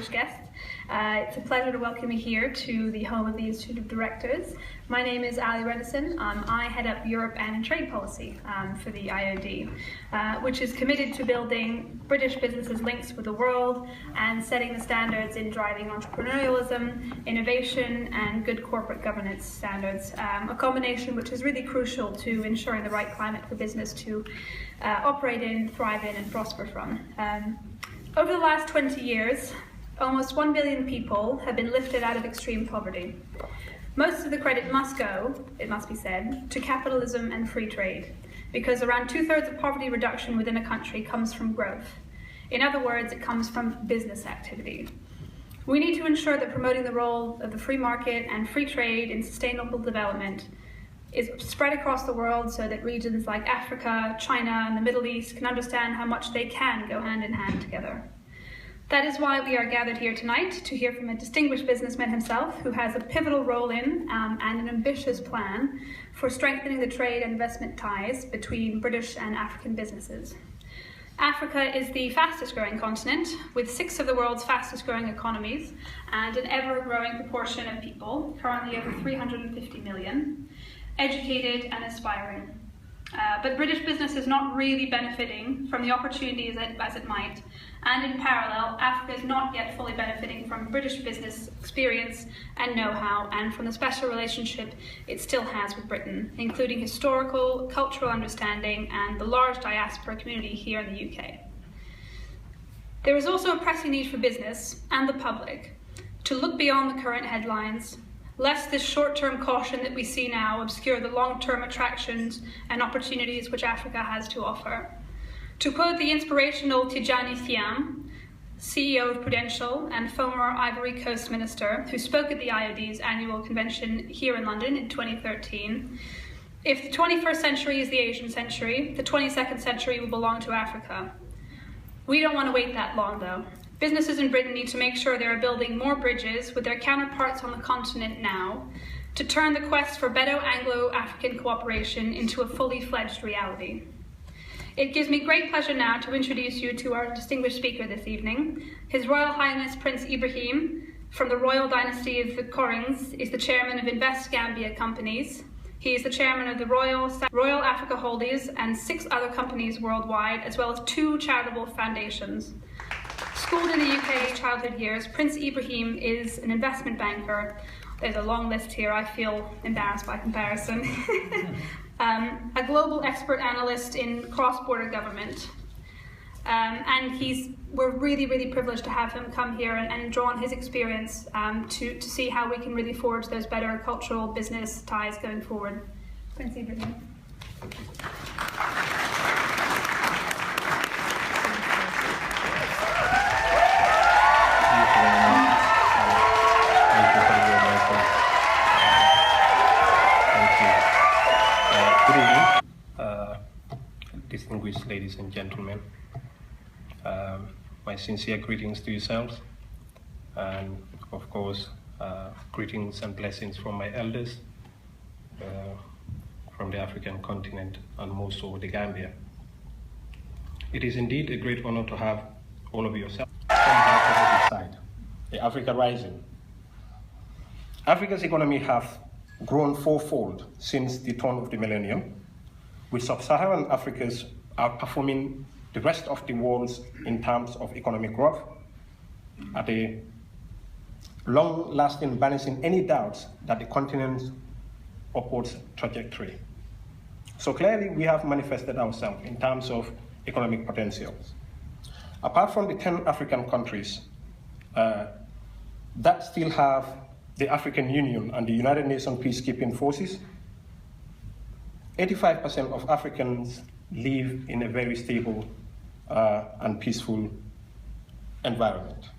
distinguished guests. It's a pleasure to welcome you here to the home of the Institute of Directors. My name is Ali Redison. I head up Europe and Trade Policy for the IOD, which is committed to building British businesses' links with the world and setting the standards in driving entrepreneurialism, innovation, and good corporate governance standards, a combination which is really crucial to ensuring the right climate for business to operate in, thrive in, and prosper from. Over the last 20 years, almost 1 billion people have been lifted out of extreme poverty. Most of the credit must go, it must be said, to capitalism and free trade, because around 2/3 of poverty reduction within a country comes from growth. In other words, it comes from business activity. We need to ensure that promoting the role of the free market and free trade in sustainable development is spread across the world so that regions like Africa, China, and the Middle East can understand how much they can go hand in hand together. That is why we are gathered here tonight to hear from a distinguished businessman himself who has a pivotal role in and an ambitious plan for strengthening the trade and investment ties between British and African businesses. Africa is the fastest growing continent, with 6 of the world's fastest growing economies and an ever growing proportion of people, currently over 350 million, educated and aspiring. But British business is not really benefiting from the opportunities as it might, and in parallel, Africa is not yet fully benefiting from British business experience and know-how, and from the special relationship it still has with Britain, including historical, cultural understanding, and the large diaspora community here in the UK. There is also a pressing need for business and the public to look beyond the current headlines, lest this short-term caution that we see now obscure the long-term attractions and opportunities which Africa has to offer. To quote the inspirational Tidjani Thiam, CEO of Prudential and former Ivory Coast minister, who spoke at the IOD's annual convention here in London in 2013, if the 21st century is the Asian century, the 22nd century will belong to Africa. We don't want to wait that long, though. Businesses in Britain need to make sure they are building more bridges with their counterparts on the continent now to turn the quest for better Anglo-African cooperation into a fully fledged reality. It gives me great pleasure now to introduce you to our distinguished speaker this evening. His Royal Highness Prince Ebrahim, from the royal dynasty of the Korings, is the chairman of Invest Gambia Companies. He is the chairman of the Royal Africa Holdings and 6 other companies worldwide, as well as 2 charitable foundations. Schooled in the UK childhood years, Prince Ebrahim is an investment banker. There's a long list here, I feel embarrassed by comparison. A global expert analyst in cross-border government. And we're really, really privileged to have him come here and draw on his experience to see how we can really forge those better cultural business ties going forward. Prince Ebrahim. Distinguished ladies and gentlemen, my sincere greetings to yourselves, and of course greetings and blessings from my elders from the African continent, and most so the Gambia. It is indeed a great honor to have all of yourselves on the opposite side, the Africa Rising. Africa's economy has grown 4-fold since the turn of the millennium, with sub-Saharan Africa's outperforming the rest of the world in terms of economic growth, at a long-lasting banishing any doubts that the continent's upward trajectory. So clearly we have manifested ourselves in terms of economic potentials. Apart from the 10 African countries that still have the African Union and the United Nations peacekeeping forces, 85% of Africans live in a very stable and peaceful environment.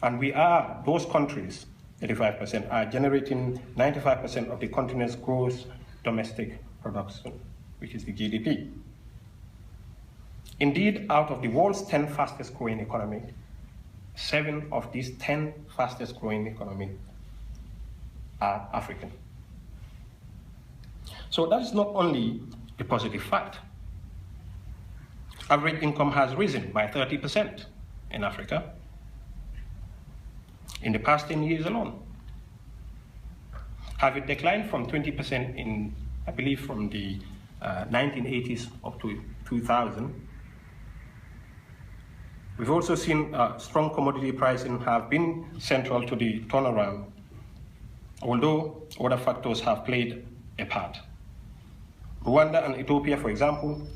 And those countries, 85%, are generating 95% of the continent's gross domestic production, which is the GDP. Indeed, out of the world's 10 fastest growing economies, 7 of these 10 fastest growing economies are African. So that is not only a positive fact. Average income has risen by 30% in Africa. in the past 10 years alone. Have it declined from 20% in, I believe, from the 1980s up to 2000. We've also seen strong commodity pricing have been central to the turnaround, although other factors have played a part. Rwanda and Ethiopia, for example,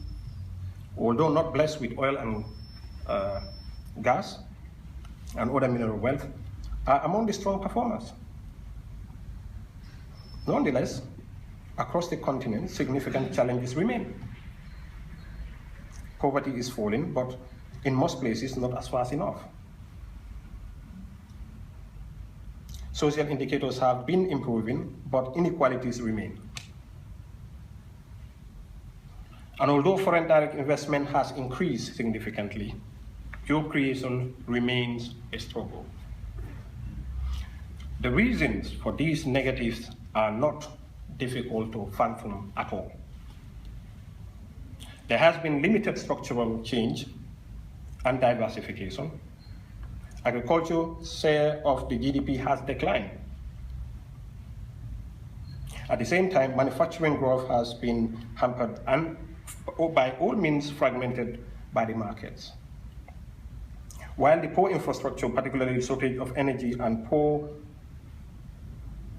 although not blessed with oil and gas and other mineral wealth, are among the strong performers. Nonetheless, across the continent, significant challenges remain. Poverty is falling, but in most places, not as fast enough. Social indicators have been improving, but inequalities remain. And although foreign direct investment has increased significantly, job creation remains a struggle. The reasons for these negatives are not difficult to fathom at all. There has been limited structural change and diversification. Agriculture's share of the GDP has declined. At the same time, manufacturing growth has been hampered and by all means fragmented by the markets. While the poor infrastructure, particularly shortage of energy and poor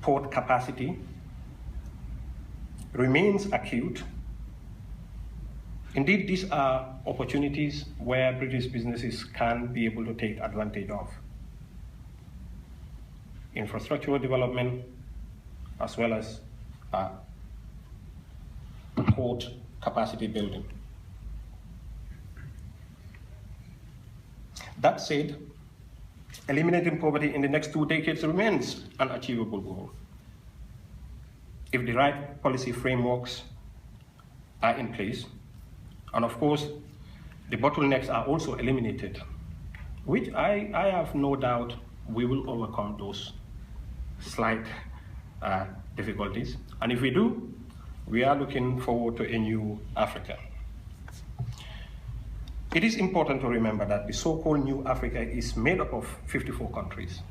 port capacity, remains acute, indeed these are opportunities where British businesses can be able to take advantage of. Infrastructural development, as well as port capacity building. That said, eliminating poverty in the next 2 decades remains an achievable goal if the right policy frameworks are in place, and of course, the bottlenecks are also eliminated, which I have no doubt we will overcome those slight difficulties. And if we do, we are looking forward to a new Africa. It is important to remember that the so-called New Africa is made up of 54 countries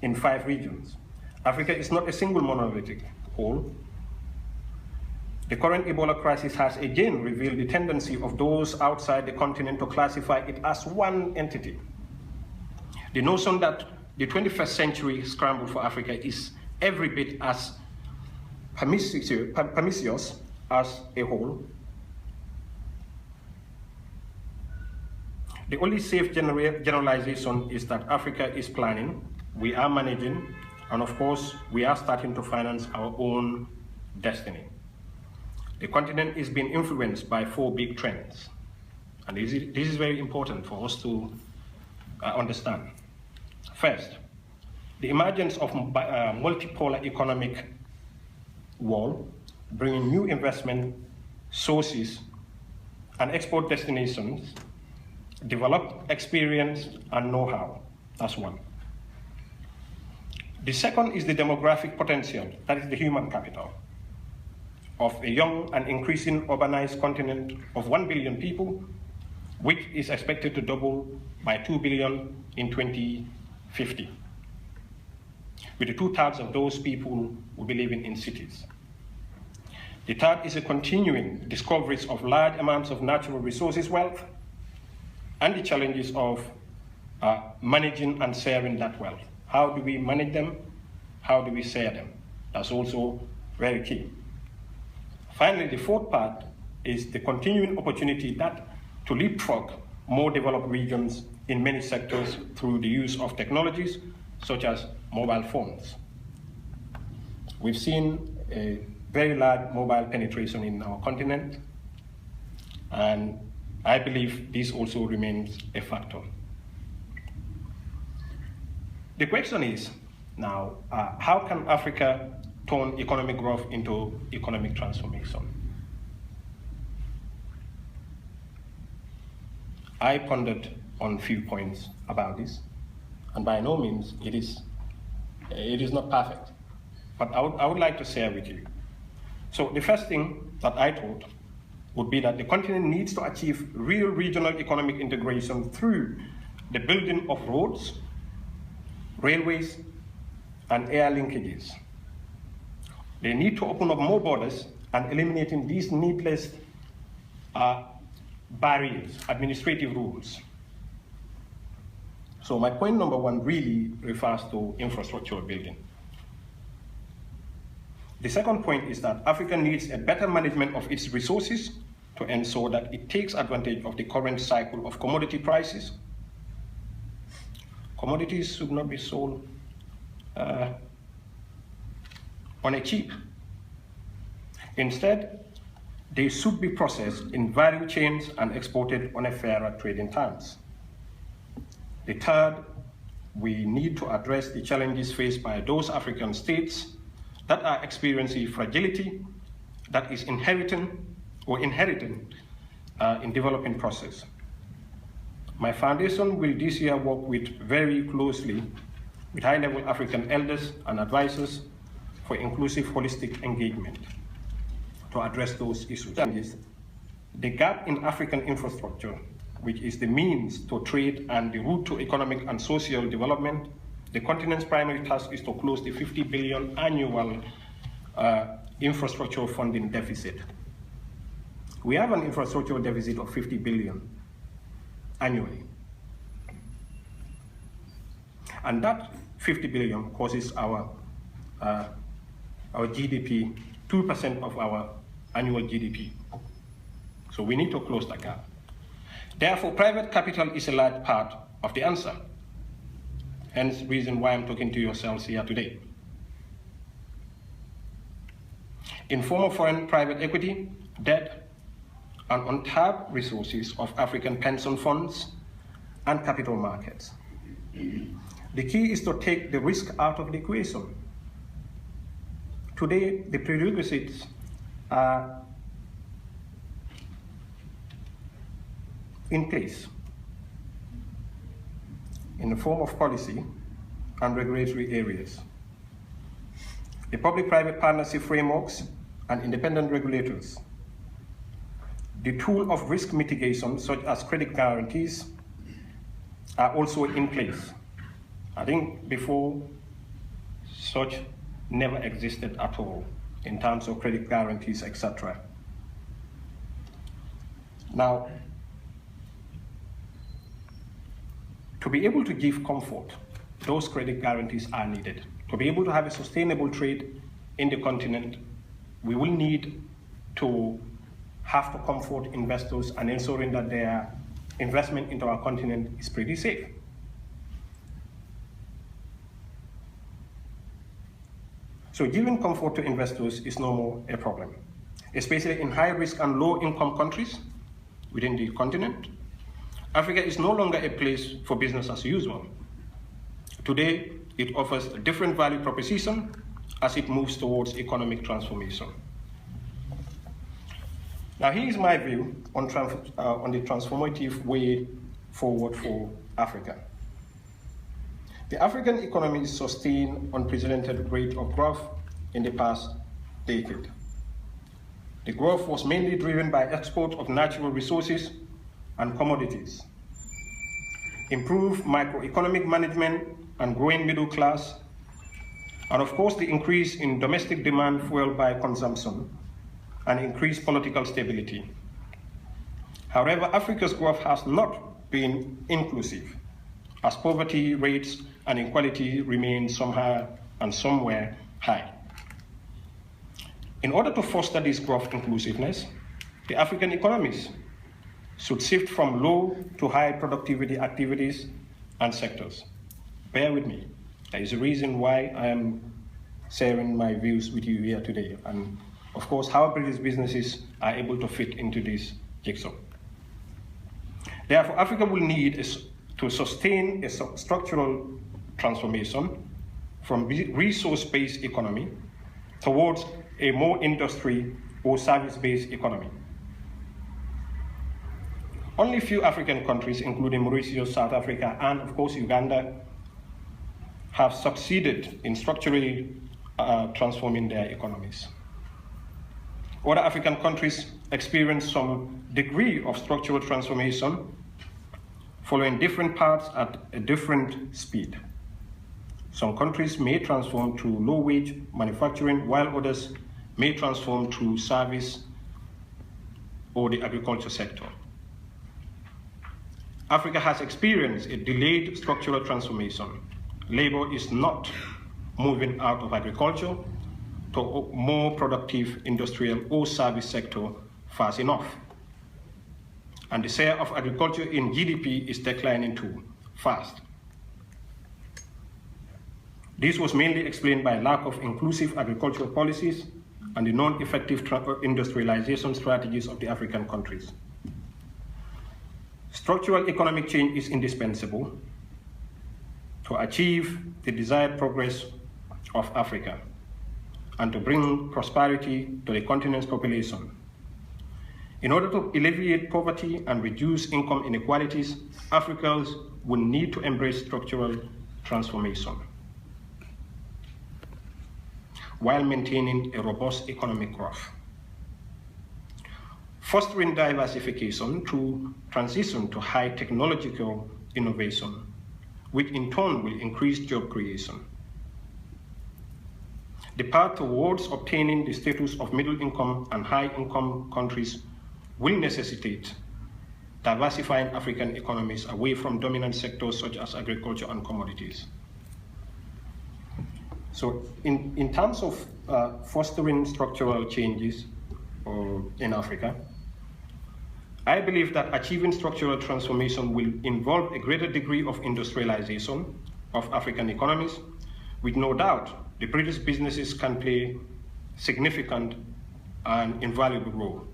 in 5 regions. Africa is not a single monolithic whole. The current Ebola crisis has again revealed the tendency of those outside the continent to classify it as one entity. The notion that the 21st century scramble for Africa is every bit as pernicious as a whole. The only safe generalization is that Africa is planning, we are managing, and of course, we are starting to finance our own destiny. The continent is being influenced by 4 big trends, and this is very important for us to understand. First, the emergence of multipolar economic world, bringing new investment sources and export destinations, developed experience and know-how. That's one. The second is the demographic potential, that is the human capital, of a young and increasing urbanized continent of 1 billion people, which is expected to double by 2 billion in 2050. With the 2/3 of those people will be living in cities. The third is a continuing discoveries of large amounts of natural resources wealth and the challenges of managing and sharing that wealth. How do we manage them? How do we share them? That's also very key. Finally, the fourth part is the continuing opportunity to leapfrog more developed regions in many sectors through the use of technologies such as mobile phones. We've seen a very large mobile penetration in our continent, and I believe this also remains a factor. The question is now, how can Africa turn economic growth into economic transformation? I pondered on a few points about this, and by no means it is not perfect, but I would like to share with you. So the first thing that I thought would be that the continent needs to achieve real regional economic integration through the building of roads, railways, and air linkages. They need to open up more borders and eliminating these needless barriers, administrative rules. So my point number one really refers to infrastructural building. The second point is that Africa needs a better management of its resources to ensure that it takes advantage of the current cycle of commodity prices. Commodities should not be sold on a cheap. Instead, they should be processed in value chains and exported on a fairer trading terms. The third, we need to address the challenges faced by those African states that are experiencing fragility that is inherited in developing process. My foundation will this year work very closely with high-level African elders and advisors for inclusive holistic engagement to address those issues. The gap in African infrastructure, which is the means to trade and the route to economic and social development, the continent's primary task is to close the 50 billion annual infrastructure funding deficit. We have an infrastructure deficit of 50 billion annually. And that 50 billion causes our GDP, 2% of our annual GDP. So we need to close that gap. Therefore, private capital is a large part of the answer. Hence the reason why I'm talking to yourselves here today. In form of foreign private equity, debt, and untapped resources of African pension funds and capital markets. The key is to take the risk out of the equation. Today, the prerequisites are in place in the form of policy and regulatory areas. The public-private partnership frameworks and independent regulators. The tool of risk mitigation, such as credit guarantees, are also in place. I think before, such never existed at all in terms of credit guarantees, etc. Now, to be able to give comfort, those credit guarantees are needed. To be able to have a sustainable trade in the continent, we will need to have to comfort investors and ensuring that their investment into our continent is pretty safe. So giving comfort to investors is no more a problem, especially in high risk and low income countries within the continent. Africa is no longer a place for business as usual. Today, it offers a different value proposition as it moves towards economic transformation. Now, here is my view on the transformative way forward for Africa. The African economy sustained unprecedented rate of growth in the past decade. The growth was mainly driven by export of natural resources and commodities, improved microeconomic management and growing middle class, and of course the increase in domestic demand fueled by consumption and increased political stability. However, Africa's growth has not been inclusive, as poverty rates and inequality remain somehow and somewhere high. In order to foster this growth inclusiveness, the African economies should shift from low to high productivity activities and sectors. Bear with me. There is a reason why I am sharing my views with you here today, and of course how British businesses are able to fit into this jigsaw. Therefore, Africa will need to sustain a structural transformation from resource-based economy towards a more industry or service-based economy. Only few African countries, including Mauritius, South Africa, and of course Uganda, have succeeded in structurally transforming their economies. Other African countries experience some degree of structural transformation, following different paths at a different speed. Some countries may transform to low-wage manufacturing, while others may transform to service or the agriculture sector. Africa has experienced a delayed structural transformation. Labor is not moving out of agriculture to a more productive industrial or service sector fast enough. And the share of agriculture in GDP is declining too fast. This was mainly explained by lack of inclusive agricultural policies and the non-effective industrialization strategies of the African countries. Structural economic change is indispensable to achieve the desired progress of Africa and to bring prosperity to the continent's population. In order to alleviate poverty and reduce income inequalities, Africans will need to embrace structural transformation while maintaining a robust economic growth. Fostering diversification through transition to high technological innovation, which in turn will increase job creation. The path towards obtaining the status of middle-income and high-income countries will necessitate diversifying African economies away from dominant sectors such as agriculture and commodities. So in terms of fostering structural changes in Africa, I believe that achieving structural transformation will involve a greater degree of industrialization of African economies, with no doubt the British businesses can play significant and invaluable role.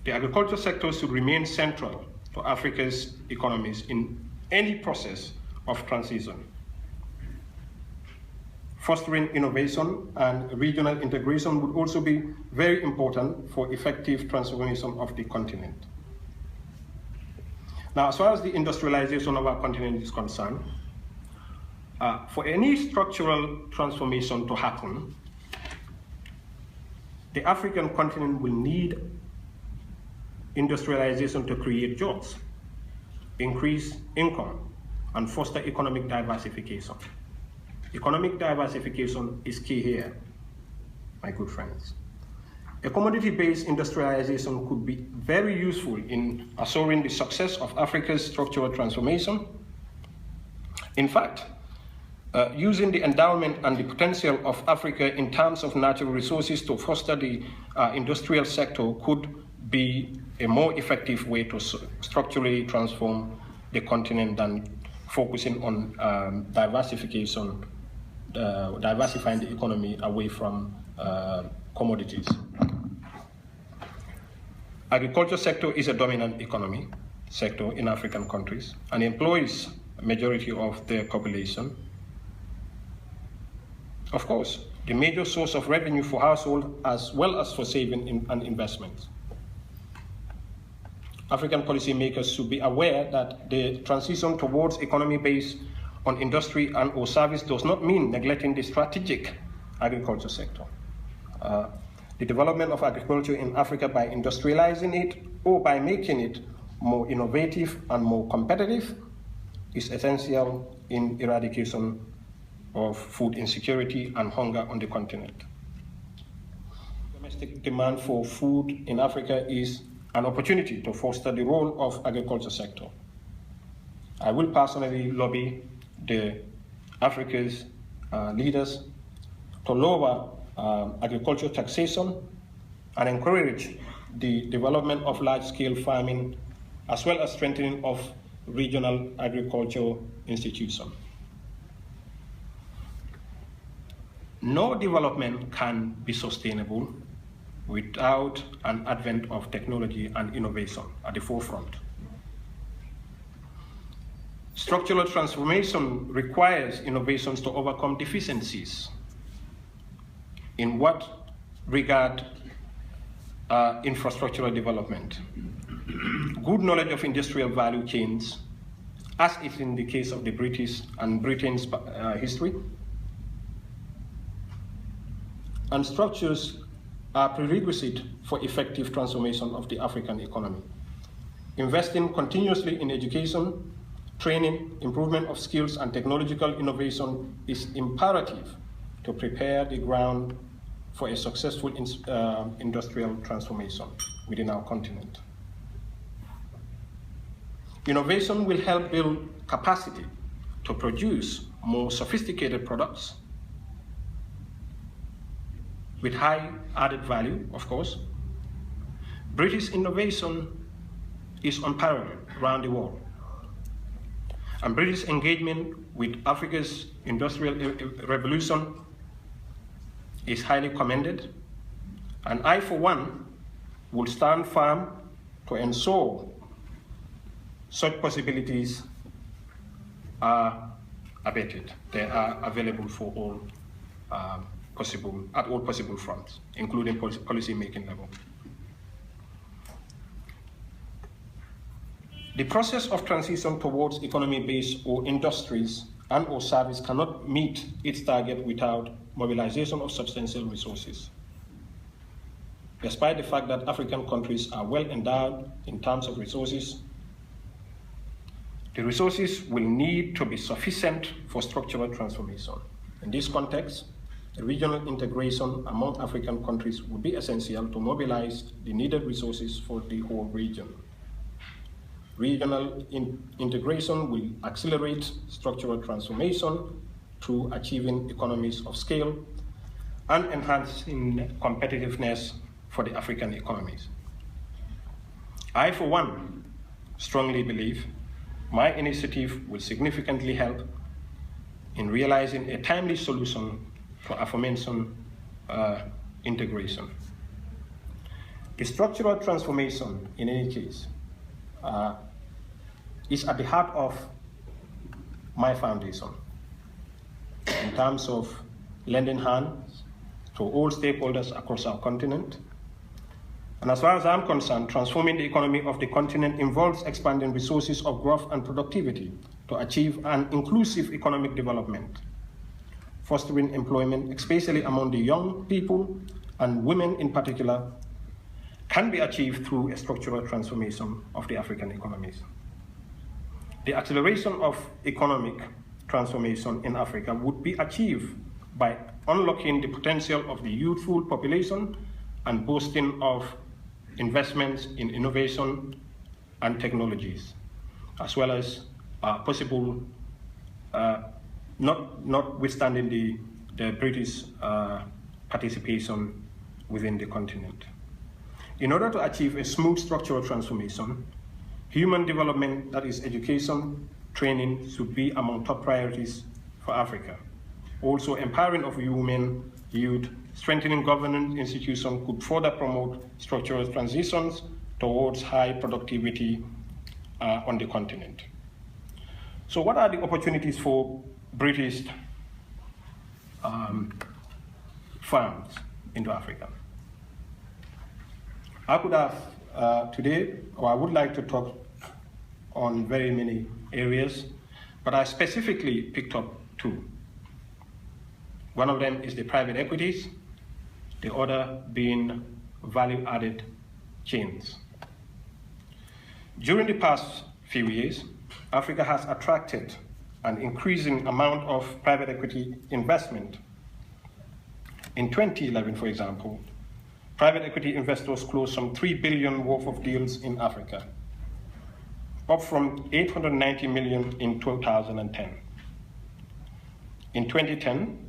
The agriculture sector should remain central to Africa's economies in any process of transition. Fostering innovation and regional integration would also be very important for effective transformation of the continent. Now, as far as the industrialization of our continent is concerned, for any structural transformation to happen, the African continent will need industrialization to create jobs, increase income, and foster economic diversification. Economic diversification is key here, my good friends. A commodity-based industrialization could be very useful in assuring the success of Africa's structural transformation. In fact, using the endowment and the potential of Africa in terms of natural resources to foster the industrial sector could be a more effective way to structurally transform the continent than focusing on diversification, diversifying the economy away from commodities. Agriculture sector is a dominant economy sector in African countries and employs a majority of their population. Of course, the major source of revenue for households as well as for saving and investments. African policymakers should be aware that the transition towards economy based on industry and or service does not mean neglecting the strategic agriculture sector. The development of agriculture in Africa by industrializing it or by making it more innovative and more competitive is essential in eradication of food insecurity and hunger on the continent. Domestic demand for food in Africa is an opportunity to foster the role of agriculture sector. I will personally lobby the Africa's leaders to lower agriculture taxation and encourage the development of large-scale farming as well as strengthening of regional agriculture institutions. No development can be sustainable without an advent of technology and innovation at the forefront. Structural transformation requires innovations to overcome deficiencies. In what regard infrastructural development? Good knowledge of industrial value chains, as is in the case of the British and Britain's history, and structures are prerequisite for effective transformation of the African economy. Investing continuously in education training, improvement of skills, and technological innovation is imperative to prepare the ground for a successful industrial transformation within our continent. Innovation will help build capacity to produce more sophisticated products with high added value, of course. British innovation is unparalleled around the world. And British engagement with Africa's industrial revolution is highly commended. And I, for one, will stand firm to ensure such possibilities are abetted. They are available for all at all possible fronts, including policy-making level. The process of transition towards economy-based or industries and or service cannot meet its target without mobilization of substantial resources. Despite the fact that African countries are well endowed in terms of resources, the resources will need to be sufficient for structural transformation. In this context, regional integration among African countries would be essential to mobilize the needed resources for the whole region. Regional integration will accelerate structural transformation through achieving economies of scale and enhancing competitiveness for the African economies. I, for one, strongly believe my initiative will significantly help in realizing a timely solution to aforementioned integration. The structural transformation, in any case, is at the heart of my foundation in terms of lending hands to all stakeholders across our continent. And as far as I'm concerned, transforming the economy of the continent involves expanding resources of growth and productivity to achieve an inclusive economic development, fostering employment, especially among the young people and women in particular, can be achieved through a structural transformation of the African economies. The acceleration of economic transformation in Africa would be achieved by unlocking the potential of the youthful population and boosting of investments in innovation and technologies, as well as possible, notwithstanding the British participation within the continent. In order to achieve a smooth structural transformation, human development, that is education, training, should be among top priorities for Africa. Also, empowering of women, youth, strengthening governance institutions could further promote structural transitions towards high productivity on the continent. So what are the opportunities for British firms into Africa? I could have today, or I would like to talk on very many areas, but I specifically picked up two. One of them is the private equities, the other being value-added chains. During the past few years, Africa has attracted an increasing amount of private equity investment. In 2011, for example, private equity investors closed some $3 billion worth of deals in Africa, up from $890 million in 2010. In 2010,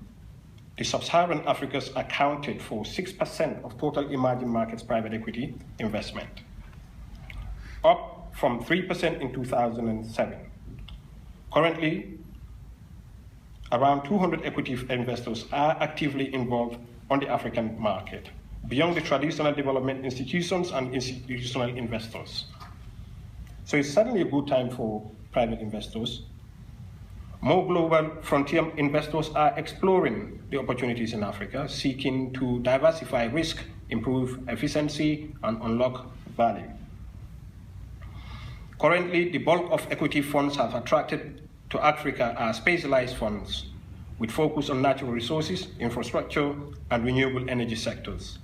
the sub-Saharan Africa accounted for 6% of total emerging markets private equity investment, up from 3% in 2007. Currently, around 200 equity investors are actively involved on the African market, beyond the traditional development institutions and institutional investors. So it's certainly a good time for private investors. More global frontier investors are exploring the opportunities in Africa, seeking to diversify risk, improve efficiency, and unlock value. Currently, the bulk of equity funds have attracted to Africa are specialized funds with focus on natural resources, infrastructure, and renewable energy sectors.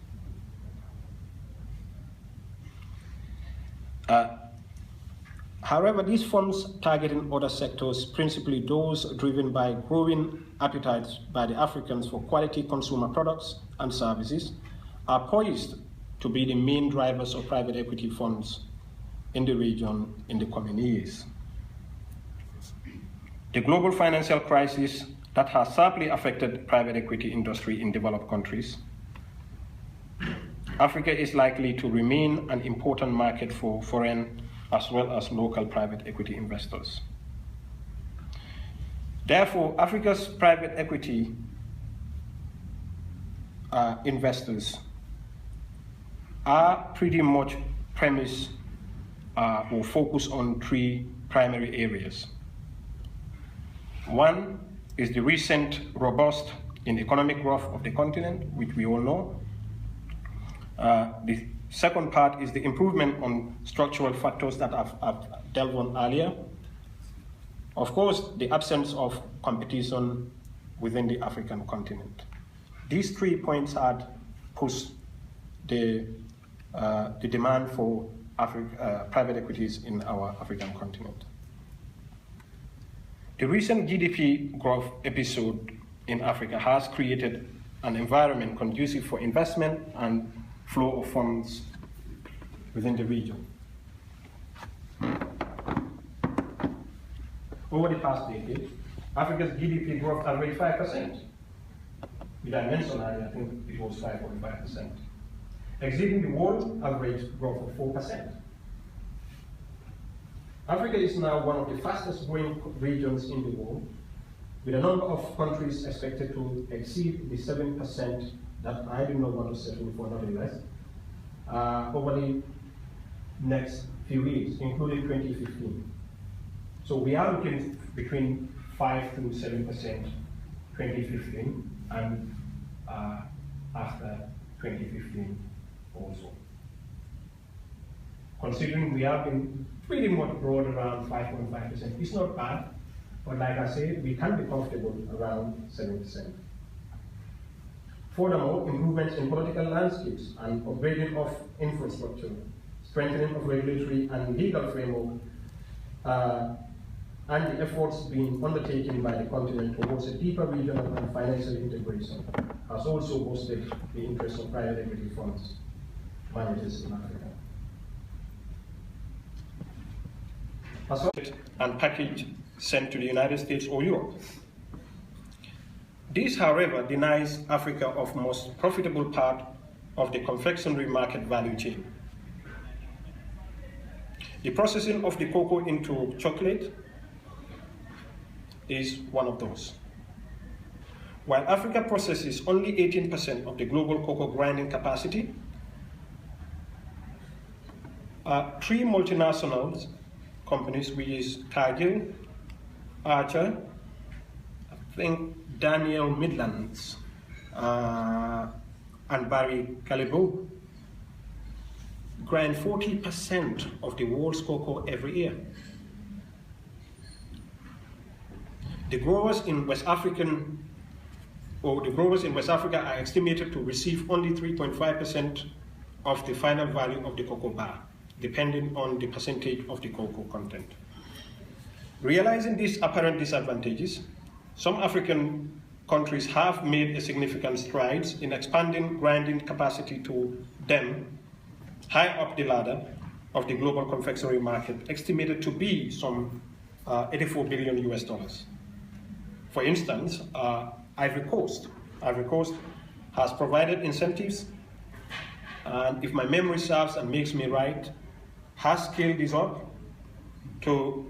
However, these funds targeting other sectors, principally those driven by growing appetites by the Africans for quality consumer products and services, are poised to be the main drivers of private equity funds in the region in the coming years. The global financial crisis that has sadly affected the private equity industry in developed countries, Africa is likely to remain an important market for foreign as well as local private equity investors. Therefore, Africa's private equity investors are pretty much premised or focused on three primary areas. One is the recent robust in economic growth of the continent, which we all know. The second part is the improvement on structural factors that I've delved on earlier. Of course, the absence of competition within the African continent. These 3 points had pushed the demand for private equities in our African continent. The recent GDP growth episode in Africa has created an environment conducive for investment and flow of funds within the region. Over the past decade, Africa's GDP growth averaged 5%. With I mentioned earlier, I think it was 5.5%, exceeding the world average growth of 4%. Africa is now one of the fastest growing regions in the world, with a number of countries expected to exceed the 7% that I do not want to settle for, not less, over the next few years, including 2015. So we are looking between 5 to 7% 2015 and after 2015 also. Considering we have been pretty much broad around 5.5%, it's not bad, but like I said, we can be comfortable around 7%. Furthermore, improvements in political landscapes and upgrading of infrastructure, strengthening of regulatory and legal framework, and the efforts being undertaken by the continent towards a deeper regional and financial integration has also boosted the interest of private equity funds managers in Africa. And package sent to the United States or Europe. This, however, denies Africa of most profitable part of the confectionery market value chain. The processing of the cocoa into chocolate is one of those. While Africa processes only 18% of the global cocoa grinding capacity, 3 multinationals companies, which is Cargill, Archer, I think Daniel Midlands, and Barry Callebaut, grind 40% of the world's cocoa every year. The growers in West Africa are estimated to receive only 3.5% of the final value of the cocoa bar, depending on the percentage of the cocoa content. Realizing these apparent disadvantages, some African countries have made significant strides in expanding grinding capacity to them high up the ladder of the global confectionery market, estimated to be some $84 billion US. For instance, Ivory Coast has provided incentives, and if my memory serves and makes me right, has scaled this up to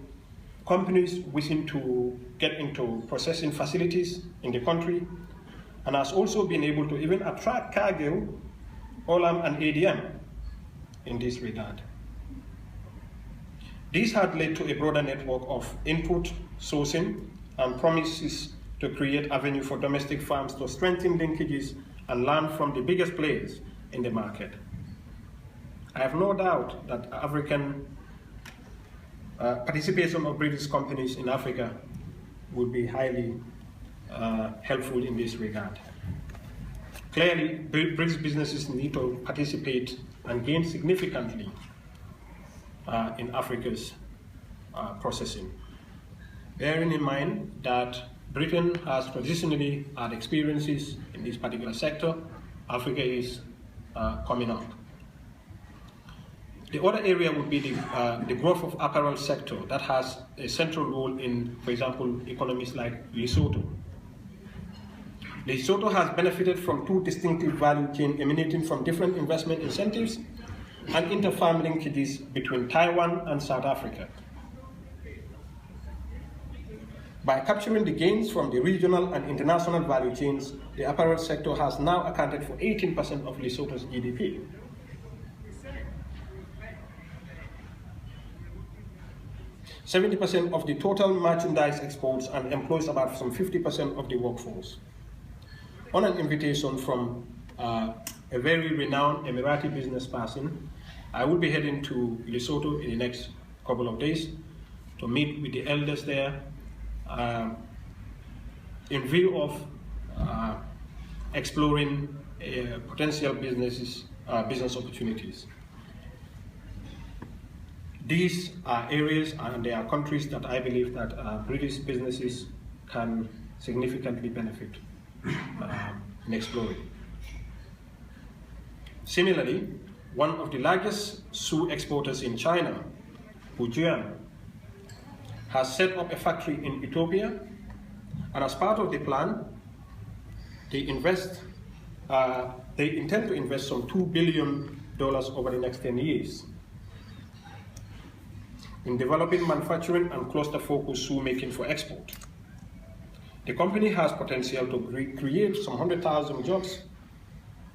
companies wishing to get into processing facilities in the country, and has also been able to even attract Cargill, Olam, and ADM in this regard. This had led to a broader network of input sourcing and promises to create avenue for domestic farms to strengthen linkages and learn from the biggest players in the market. I have no doubt that African participation of British companies in Africa would be highly helpful in this regard. Clearly, British businesses need to participate and gain significantly in Africa's processing. Bearing in mind that Britain has traditionally had experiences in this particular sector, Africa is coming up. The other area would be the growth of apparel sector that has a central role in, for example, economies like Lesotho. Lesotho has benefited from two distinctive value chains emanating from different investment incentives and inter-farm linkages between Taiwan and South Africa. By capturing the gains from the regional and international value chains, the apparel sector has now accounted for 18% of Lesotho's GDP. %70% of the total merchandise exports and employs about some 50% of the workforce. On an invitation from a very renowned Emirati business person, I will be heading to Lesotho in the next couple of days to meet with the elders there in view of exploring potential business opportunities. These are areas and they are countries that I believe that British businesses can significantly benefit in exploring. Similarly, one of the largest shoe exporters in China, Fujian, has set up a factory in Ethiopia, and as part of the plan, they intend to invest some $2 billion over the next 10 years in developing manufacturing and cluster-focused shoe making for export. The company has potential to create some 100,000 jobs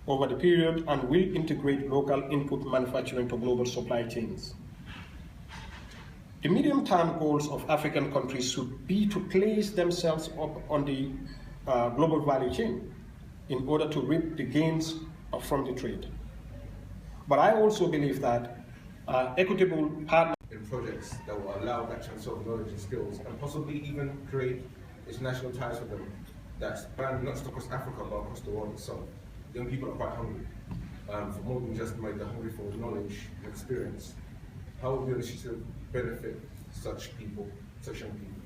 over the period and will integrate local input manufacturing to global supply chains. The medium-term goals of African countries should be to place themselves up on the global value chain in order to reap the gains from the trade. But I also believe that equitable partners in projects that will allow that transfer of knowledge and skills and possibly even create international ties with them that span not just across Africa but across the world itself. Young people are quite hungry for more than just money. They're hungry for knowledge and experience. How will your initiative benefit such people, such young people?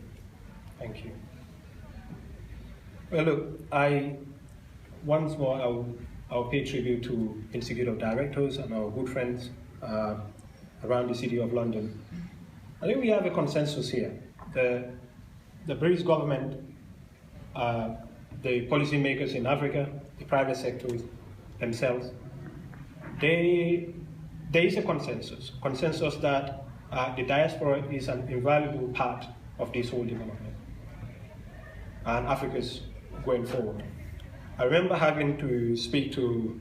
Thank you. Well, look, once more I'll pay tribute to Executive Directors and our good friends around the City of London. I think we have a consensus here. The British government, the policymakers in Africa, the private sectors themselves, there is a consensus that the diaspora is an invaluable part of this whole development and Africa's going forward. I remember having to speak to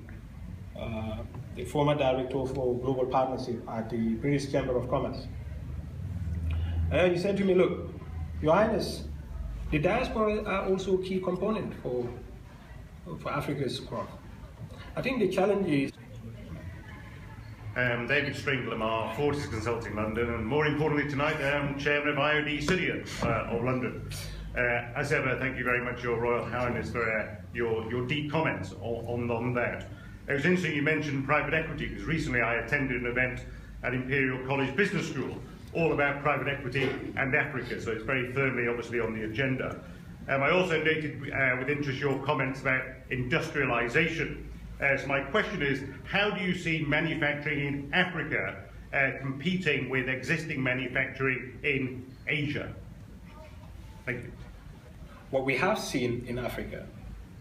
the former director for global partnership at the British Chamber of Commerce. And he said to me, look, Your Highness, the diaspora are also a key component for Africa's growth. I think the challenge is David String-Lamar, Fortis Consulting London, and more importantly tonight, Chairman of IOD City of London. As ever, thank you very much, Your Royal Highness, for your deep comments on that. It was interesting you mentioned private equity, because recently I attended an event at Imperial College Business School all about private equity and Africa, so it's very firmly obviously on the agenda. I also noted with interest your comments about industrialization. So my question is, how do you see manufacturing in Africa competing with existing manufacturing in Asia? Thank you. What we have seen in Africa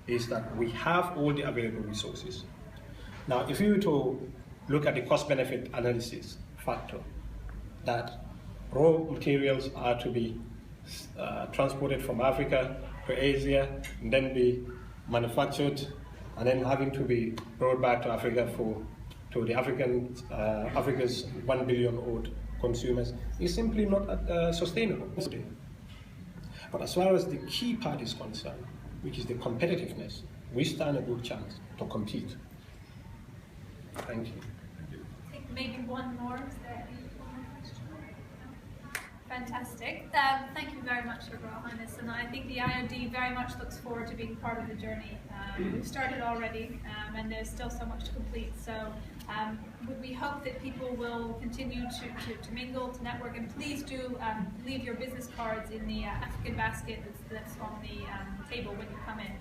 is that we have all the available resources. Now, if you were to look at the cost-benefit analysis factor, that raw materials are to be transported from Africa to Asia, and then be manufactured, and then having to be brought back to Africa to the Africa's 1 billion odd consumers, is simply not sustainable. But as far as the key part is concerned, which is the competitiveness, we stand a good chance to compete. Thank you. I think maybe one more. Is there one more question? Fantastic. Thank you very much, Your Royal Highness. And I think the IOD very much looks forward to being part of the journey. We've started already, and there's still so much to complete. So We hope that people will continue to mingle, to network, and please do leave your business cards in the African basket that's on the table when you come in.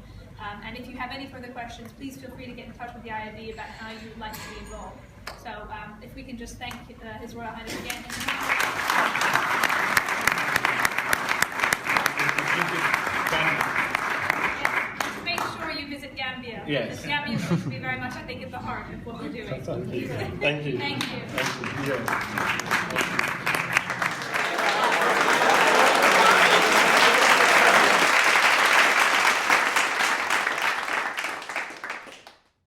And if you have any further questions, please feel free to get in touch with the IOD about how you would like to be involved. So if we can just thank His Royal Highness again. Yes, make sure you visit Gambia. Yes. Because Gambia is going to be very much, I think, at the heart of what we're doing. Thank you. Thank you. Thank you. Yes. Thank you.